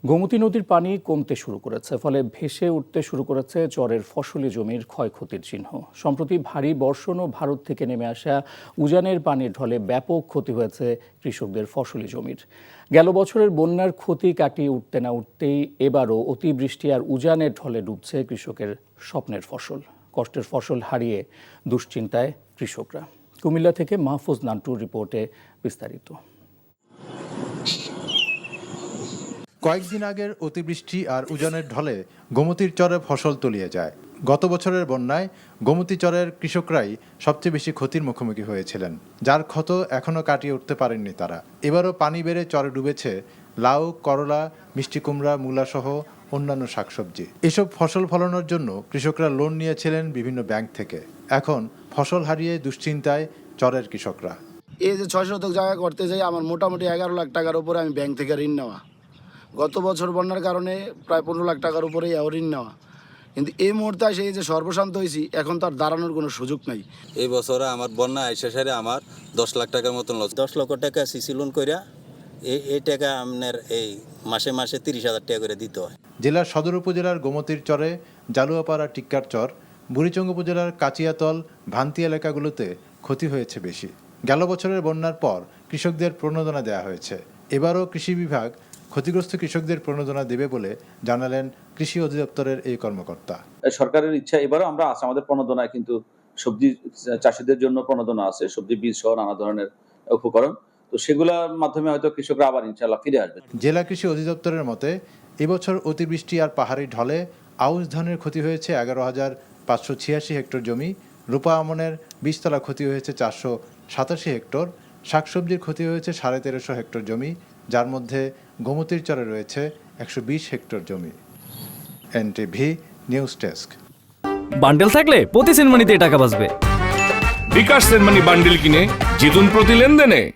গোমতী নদীর পানি কমতে শুরু করেছে, ফলে ভেসে উঠতে শুরু করেছে চরের ফসলি জমির ক্ষয়ক্ষতির চিহ্ন। সম্প্রতি ভারী বর্ষণ ও ভারত থেকে নেমে আসা উজানের পানির ঢলে ব্যাপক ক্ষতি হয়েছে কৃষকদের ফসলি জমির। গেল বছরের বন্যার ক্ষতি কাটিয়ে উঠতে না উঠতেই এবারও অতিবৃষ্টি আর উজানের ঢলে ডুবছে কৃষকের স্বপ্নের ফসল। কষ্টের ফসল হারিয়ে দুশ্চিন্তায় কৃষকরা। কুমিল্লা থেকে মাহফুজ নান্টুর রিপোর্টে বিস্তারিত। কয়েকদিন আগের অতিবৃষ্টি আর উজানের ঢলে গোমতীর চরে ফসল তলিয়ে যায়। গত বছরের বন্যায় গোমতী চরের কৃষকরাই সবচেয়ে বেশি ক্ষতির মুখোমুখি হয়েছিলেন, যার ক্ষত এখনও কাটিয়ে উঠতে পারেননি তারা। এবারও পানি বেড়ে চরে ডুবেছে লাউ, করলা, মিষ্টি কুমড়া, মূলা সহ অন্যান্য শাকসবজি। এসব ফসল ফলানোর জন্য কৃষকরা লোন নিয়েছিলেন বিভিন্ন ব্যাংক থেকে। এখন ফসল হারিয়ে দুশ্চিন্তায় চরের কৃষকরা। এই যে 6 শতক জায়গা করতে যাই আমার মোটামুটি 11 লাখ টাকার উপরে আমি ব্যাংক থেকে ঋণ নেওয়া। গত বছর বন্যার কারণে প্রায় 15 লাখ টাকার উপরেই ঋণ নেওয়া, কিন্তু এই মুহূর্তে এসে এই যে সর্বশান্ত হয়েছি, এখন তো আর দাঁড়ানোর কোনো সুযোগ নাই। এই বছরে আমার বন্যা আইসা সারে আমার 10 লাখ টাকার মতন লস। 10 লক্ষ টাকা সিসি লোন কইরা এই টাকা আপনার এই মাসে মাসে 30,000 টাকা করে দিতে হয়। জেলার সদর উপজেলার গোমতীর চরে, জালুয়াপাড়া, টিক্কার চর, বুড়িচং উপজেলার কাচিয়াতল, ভান্তি এলাকাগুলোতে ক্ষতি হয়েছে বেশি। গেল বছরের বন্যার পর কৃষকদের প্রণোদনা দেওয়া হয়েছে। এবারও কৃষি বিভাগ ক্ষতিগ্রস্ত কৃষকদের প্রণোদনা দেবে বলে জানালেন কৃষি অধিদপ্তরের এই কর্মকর্তা। সরকারের ইচ্ছা এবারও আমরা আছে, আমাদের প্রণোদনায় কিন্তু সবজি চাষিদের জন্য প্রণোদনা আছে, সবজি বীজ সহ নানা ধরনের উপকরণ। তো সেগুলোর মাধ্যমে হয়তো কৃষকরা আবার ইনশাআল্লাহ ফিরে আসবে। জেলা কৃষি অধিদপ্তরের মতে এবছর অতিবৃষ্টি আর পাহাড়ি ঢলে আউশ ধানের ক্ষতি হয়েছে 11,586 হেক্টর জমি, রূপা আমনের বীজতলা ক্ষতি হয়েছে 487 হেক্টর, শাকসবজির ক্ষতি হয়েছে 1350 হেক্টর জমি, যার মধ্যে গোমতীর চরে রয়েছে 120 হেক্টর জমি। NTV news desk. বান্ডেল থাকলে প্রতি সেনমানিতে টাকা বাঁচবে। বিকাশ সেনমানি বান্ডেল কিনে জিতুন প্রতি লেনদেনে।